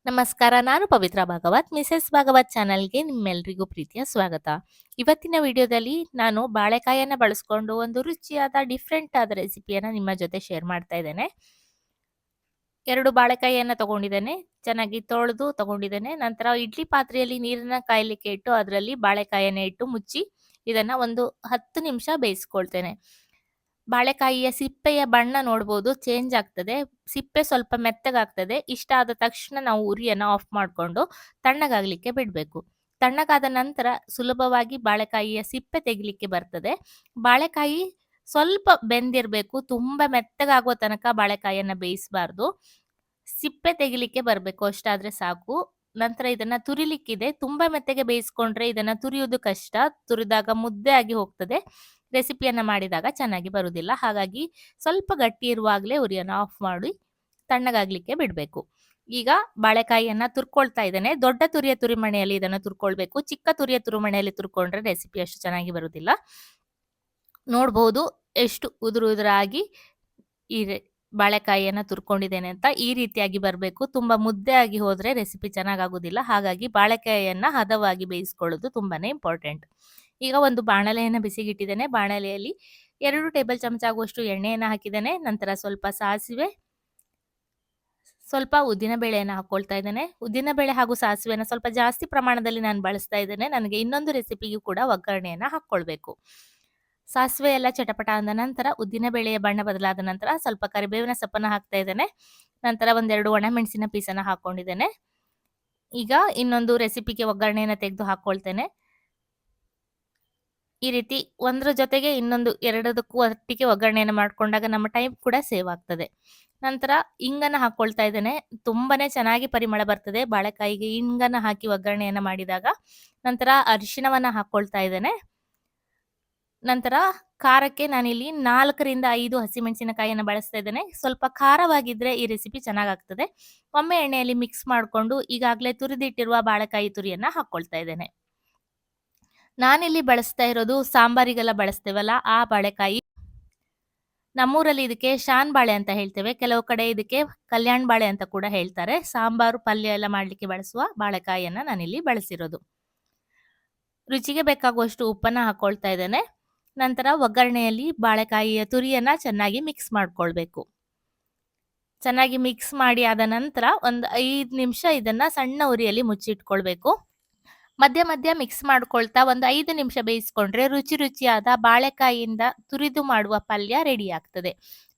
ನಮಸ್ಕಾರ. ನಾನು ಪವಿತ್ರ ಭಾಗವತ್. ಮಿಸೆಸ್ ಭಾಗವತ್ ಚಾನಲ್‌ಗೆ ನಿಮ್ಮೆಲ್ರಿಗೂ ಪ್ರೀತಿಯ ಸ್ವಾಗತ. ಇವತ್ತಿನ ವಿಡಿಯೋದಲ್ಲಿ ನಾನು ಬಾಳೆಕಾಯಿಯನ್ನ ಬಳಸ್ಕೊಂಡು ಒಂದು ರುಚಿಯಾದ ಡಿಫರೆಂಟ್ ಆದ ರೆಸಿಪಿಯನ್ನ ನಿಮ್ಮ ಜೊತೆ ಶೇರ್ ಮಾಡ್ತಾ ಇದ್ದೇನೆ. 2 ಬಾಳೆಕಾಯಿಯನ್ನ ತಗೊಂಡಿದ್ದೇನೆ. ಚೆನ್ನಾಗಿ ತೊಳೆದು ತಗೊಂಡಿದ್ದೇನೆ. ನಂತರ ಇಡ್ಲಿ ಪಾತ್ರೆಯಲ್ಲಿ ನೀರನ್ನ ಕಾಯಲಿಕ್ಕೆ ಇಟ್ಟು ಅದರಲ್ಲಿ ಬಾಳೆಕಾಯಿಯನ್ನ ಇಟ್ಟು ಮುಚ್ಚಿ ಇದನ್ನ ಒಂದು 10 ನಿಮಿಷ ಬೇಯಿಸ್ಕೊಳ್ತೇನೆ. ಬಾಳೆಕಾಯಿಯ ಸಿಪ್ಪೆಯ ಬಣ್ಣ ನೋಡ್ಬೋದು ಚೇಂಜ್ ಆಗ್ತದೆ. ಸಿಪ್ಪೆ ಸ್ವಲ್ಪ ಮೆತ್ತಗಾಗ್ತದೆ. ಇಷ್ಟ ಆದ ತಕ್ಷಣ ನಾವು ಉರಿಯನ್ನ ಆಫ್ ಮಾಡ್ಕೊಂಡು ತಣ್ಣಗಾಗ್ಲಿಕ್ಕೆ ಬಿಡ್ಬೇಕು. ತಣ್ಣಗಾದ ನಂತರ ಸುಲಭವಾಗಿ ಬಾಳೆಕಾಯಿಯ ಸಿಪ್ಪೆ ತೆಗಿಲಿಕ್ಕೆ ಬರ್ತದೆ. ಬಾಳೆಕಾಯಿ ಸ್ವಲ್ಪ ಬೆಂದಿರ್ಬೇಕು. ತುಂಬಾ ಮೆತ್ತಗಾಗುವ ತನಕ ಬಾಳೆಕಾಯಿಯನ್ನ ಬೇಯಿಸಬಾರ್ದು. ಸಿಪ್ಪೆ ತೆಗಿಲಿಕ್ಕೆ ಬರ್ಬೇಕು ಅಷ್ಟಾದ್ರೆ ಸಾಕು. ನಂತರ ಇದನ್ನ ತುರಿಲಿಕ್ಕಿದೆ. ತುಂಬಾ ಮೆತ್ತಗೆ ಬೇಯಿಸ್ಕೊಂಡ್ರೆ ಇದನ್ನ ತುರಿಯುವುದು ಕಷ್ಟ. ತುರಿದಾಗ ಮುದ್ದೆ ಆಗಿ ಹೋಗ್ತದೆ. ರೆಸಿಪಿಯನ್ನ ಮಾಡಿದಾಗ ಚೆನ್ನಾಗಿ ಬರುವುದಿಲ್ಲ. ಹಾಗಾಗಿ ಸ್ವಲ್ಪ ಗಟ್ಟಿ ಇರುವಾಗಲೇ ಉರಿಯನ್ನ ಆಫ್ ಮಾಡಿ ತಣ್ಣಗಾಗ್ಲಿಕ್ಕೆ ಬಿಡ್ಬೇಕು. ಈಗ ಬಾಳೆಕಾಯಿಯನ್ನ ತುರ್ಕೊಳ್ತಾ ಇದ್ದೇನೆ. ದೊಡ್ಡ ತುರಿಯ ತುರಿಮಣೆಯಲ್ಲಿ ಇದನ್ನ ತುರ್ಕೊಳ್ಬೇಕು. ಚಿಕ್ಕ ತುರಿಯ ತುರಿಮಣೆಯಲ್ಲಿ ತುರ್ಕೊಂಡ್ರೆ ರೆಸಿಪಿ ಅಷ್ಟು ಚೆನ್ನಾಗಿ ಬರುವುದಿಲ್ಲ. ನೋಡ್ಬೋದು ಎಷ್ಟು ಉದುರು ಉದುರಾಗಿ ಈ ಬಾಳೆಕಾಯಿಯನ್ನ ತುರ್ಕೊಂಡಿದ್ದೇನೆ ಅಂತ. ಈ ರೀತಿಯಾಗಿ ಬರಬೇಕು. ತುಂಬಾ ಮುದ್ದೆ ಆಗಿ ಹೋದ್ರೆ ರೆಸಿಪಿ ಚೆನ್ನಾಗಾಗುದಿಲ್ಲ. ಹಾಗಾಗಿ ಬಾಳೆಕಾಯಿಯನ್ನ ಹದವಾಗಿ ಬೇಯಿಸ್ಕೊಳ್ಳೋದು ತುಂಬಾನೇ ಇಂಪಾರ್ಟೆಂಟ್. ಈಗ ಒಂದು ಬಾಣಲೆಯನ್ನ ಬಿಸಿಗಿಟ್ಟಿದ್ದೇನೆ. ಬಾಣಲೆಯಲ್ಲಿ 2 ಟೇಬಲ್ ಚಮಚ ಆಗುವಷ್ಟು ಎಣ್ಣೆಯನ್ನ ಹಾಕಿದ್ದೇನೆ. ನಂತರ ಸ್ವಲ್ಪ ಸಾಸಿವೆ, ಸ್ವಲ್ಪ ಉದ್ದಿನ ಬೇಳೆಯನ್ನ ಹಾಕೊಳ್ತಾ ಇದ್ದೇನೆ. ಉದ್ದಿನ ಬೇಳೆ ಹಾಗೂ ಸಾಸಿವೆನ ಸ್ವಲ್ಪ ಜಾಸ್ತಿ ಪ್ರಮಾಣದಲ್ಲಿ ನಾನು ಬಳಸ್ತಾ ಇದ್ದೇನೆ. ನನಗೆ ಇನ್ನೊಂದು ರೆಸಿಪಿಗೂ ಕೂಡ ಒಗ್ಗರಣೆಯನ್ನ ಹಾಕೊಳ್ಬೇಕು. ಸಾಸಿವೆ ಎಲ್ಲ ಚಟಪಟ ಅಂದ ನಂತರ ಉದ್ದಿನ ಬೇಳೆಯ ಬಣ್ಣ ಬದಲಾದ ನಂತರ ಸ್ವಲ್ಪ ಕರಿಬೇವಿನ ಸೊಪ್ಪನ್ನ ಹಾಕ್ತಾ ಇದ್ದೇನೆ. ನಂತರ ಒಂದೆರಡು ಒಣಮೆಣಸಿನ ಪೀಸನ್ನ ಹಾಕೊಂಡಿದ್ದೇನೆ. ಈಗ ಇನ್ನೊಂದು ರೆಸಿಪಿಗೆ ಒಗ್ಗರಣೆಯನ್ನ ತೆಗೆದು ಹಾಕೊಳ್ತೇನೆ. ಈ ರೀತಿ ಒಂದ್ರ ಜೊತೆಗೆ ಇನ್ನೊಂದು ಎರಡದಕ್ಕೂ ಒಟ್ಟಿಗೆ ಒಗ್ಗರಣೆಯನ್ನ ಮಾಡ್ಕೊಂಡಾಗ ನಮ್ಮ ಟೈಮ್ ಕೂಡ ಸೇವ್ ಆಗ್ತದೆ. ನಂತರ ಇಂಗನ್ನ ಹಾಕೊಳ್ತಾ ಇದ್ದೇನೆ. ತುಂಬಾನೇ ಚೆನ್ನಾಗಿ ಪರಿಮಳ ಬರ್ತದೆ ಬಾಳೆಕಾಯಿಗೆ ಇಂಗನ್ನ ಹಾಕಿ ಒಗ್ಗರಣೆಯನ್ನ ಮಾಡಿದಾಗ. ನಂತರ ಅರಿಶಿಣವನ್ನ ಹಾಕೊಳ್ತಾ ಇದ್ದೇನೆ. ನಂತರ ಖಾರಕ್ಕೆ ನಾನಿಲ್ಲಿ 4 ರಿಂದ 5 ಹಸಿಮೆಣಸಿನಕಾಯಿಯನ್ನ ಬಳಸ್ತಾ ಇದ್ದೇನೆ. ಸ್ವಲ್ಪ ಖಾರವಾಗಿದ್ರೆ ಈ ರೆಸಿಪಿ ಚೆನ್ನಾಗಾಗ್ತದೆ. ಒಮ್ಮೆ ಎಣ್ಣೆಯಲ್ಲಿ ಮಿಕ್ಸ್ ಮಾಡ್ಕೊಂಡು ಈಗಾಗಲೇ ತುರಿದಿಟ್ಟಿರುವ ಬಾಳೆಕಾಯಿ ತುರಿಯನ್ನ ಹಾಕೊಳ್ತಾ ಇದ್ದೇನೆ. ನಾನಿಲ್ಲಿ ಬಳಸ್ತಾ ಇರೋದು ಸಾಂಬಾರಿಗೆಲ್ಲ ಬಳಸ್ತೇವಲ್ಲ ಆ ಬಾಳೆಕಾಯಿ. ನಮ್ಮೂರಲ್ಲಿ ಇದಕ್ಕೆ ಶಾನ್ ಬಾಳೆ ಅಂತ ಹೇಳ್ತೇವೆ. ಕೆಲವು ಕಡೆ ಇದಕ್ಕೆ ಕಲ್ಯಾಣ್ ಬಾಳೆ ಅಂತ ಕೂಡ ಹೇಳ್ತಾರೆ. ಸಾಂಬಾರು ಪಲ್ಯ ಎಲ್ಲ ಮಾಡ್ಲಿಕ್ಕೆ ಬಳಸುವ ಬಾಳೆಕಾಯಿಯನ್ನ ನಾನಿಲ್ಲಿ ಬಳಸಿರೋದು. ರುಚಿಗೆ ಬೇಕಾಗುವಷ್ಟು ಉಪ್ಪನ್ನ ಹಾಕೊಳ್ತಾ ಇದ್ದೇನೆ. ನಂತರ ಒಗ್ಗರಣೆಯಲ್ಲಿ ಬಾಳೆಕಾಯಿಯ ತುರಿಯನ್ನ ಚೆನ್ನಾಗಿ ಮಿಕ್ಸ್ ಮಾಡ್ಕೊಳ್ಬೇಕು. ಚೆನ್ನಾಗಿ ಮಿಕ್ಸ್ ಮಾಡಿ ಆದ ನಂತರ ಒಂದು 5 ನಿಮಿಷ ಇದನ್ನ ಸಣ್ಣ ಉರಿಯಲ್ಲಿ ಮುಚ್ಚಿಟ್ಕೊಳ್ಬೇಕು. ಮಧ್ಯ ಮಧ್ಯ ಮಿಕ್ಸ್ ಮಾಡ್ಕೊಳ್ತಾ ಒಂದು 5 ನಿಮಿಷ ಬೇಯಿಸ್ಕೊಂಡ್ರೆ ರುಚಿಯಾದ ಬಾಳೆಕಾಯಿಯಿಂದ ತುರಿದು ಮಾಡುವ ಪಲ್ಯ ರೆಡಿ ಆಗ್ತದೆ.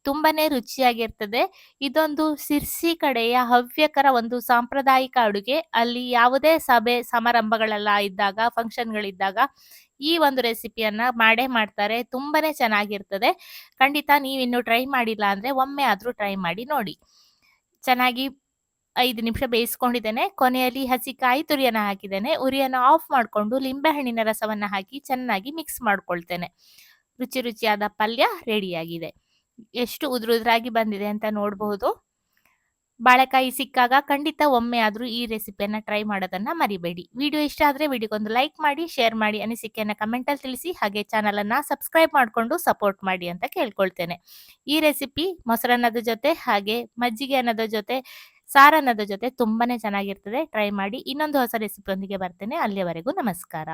ತುಂಬಾನೇ ರುಚಿಯಾಗಿರ್ತದೆ. ಇದೊಂದು ಸಿರ್ಸಿ ಕಡೆಯ ಹವ್ಯಕರ ಒಂದು ಸಾಂಪ್ರದಾಯಿಕ ಅಡುಗೆ. ಅಲ್ಲಿ ಯಾವುದೇ ಸಭೆ ಸಮಾರಂಭಗಳೆಲ್ಲ ಇದ್ದಾಗ ಫಂಕ್ಷನ್ಗಳಿದ್ದಾಗ ಈ ಒಂದು ರೆಸಿಪಿಯನ್ನ ಮಾಡೇ ಮಾಡ್ತಾರೆ. ತುಂಬಾನೇ ಚೆನ್ನಾಗಿರ್ತದೆ. ಖಂಡಿತ ನೀವಿನ್ನು ಟ್ರೈ ಮಾಡಿಲ್ಲ ಅಂದ್ರೆ ಒಮ್ಮೆ ಆದ್ರೂ ಟ್ರೈ ಮಾಡಿ ನೋಡಿ. ಚೆನ್ನಾಗಿ 5 ನಿಮಿಷ ಬೇಯಿಸ್ಕೊಂಡಿದ್ದೇನೆ. ಕೊನೆಯಲ್ಲಿ ಹಸಿ ಕಾಯಿ ತುರಿಯನ್ನ ಹಾಕಿದ್ದೇನೆ. ಉರಿಯನ್ನ ಆಫ್ ಮಾಡ್ಕೊಂಡು ಲಿಂಬೆಹಣ್ಣಿನ ರಸವನ್ನ ಹಾಕಿ ಚೆನ್ನಾಗಿ ಮಿಕ್ಸ್ ಮಾಡ್ಕೊಳ್ತೇನೆ. ರುಚಿಯಾದ ಪಲ್ಯ ರೆಡಿಯಾಗಿದೆ. ಎಷ್ಟು ಉದುರಾಗಿ ಬಂದಿದೆ ಅಂತ ನೋಡಬಹುದು. ಬಾಳೆಕಾಯಿ ಸಿಕ್ಕಾಗ ಖಂಡಿತ ಒಮ್ಮೆ ಆದ್ರೂ ಈ ರೆಸಿಪಿಯನ್ನ ಟ್ರೈ ಮಾಡೋದನ್ನ ಮರಿಬೇಡಿ. ವಿಡಿಯೋ ಇಷ್ಟ ಆದ್ರೆ ವಿಡಿಯೋಗೊಂದು ಲೈಕ್ ಮಾಡಿ, ಶೇರ್ ಮಾಡಿ, ಅನಿಸಿಕೆಯನ್ನ ಕಮೆಂಟ್ ಅಲ್ಲಿ ತಿಳಿಸಿ. ಹಾಗೆ ಚಾನಲ್ ಅನ್ನ ಸಬ್ಸ್ಕ್ರೈಬ್ ಮಾಡ್ಕೊಂಡು ಸಪೋರ್ಟ್ ಮಾಡಿ ಅಂತ ಕೇಳ್ಕೊಳ್ತೇನೆ. ಈ ರೆಸಿಪಿ ಮೊಸರನ್ನದ ಜೊತೆ ಹಾಗೆ ಮಜ್ಜಿಗೆ ಅನ್ನದ ಜೊತೆ ಸಾರನ್ನದ ಜೊತೆ ತುಂಬಾನೇ ಚೆನ್ನಾಗಿರ್ತದೆ. ಟ್ರೈ ಮಾಡಿ. ಇನ್ನೊಂದು ಹೊಸ ರೆಸಿಪಿಯೊಂದಿಗೆ ಬರ್ತೇನೆ. ಅಲ್ಲಿಯವರೆಗೂ ನಮಸ್ಕಾರ.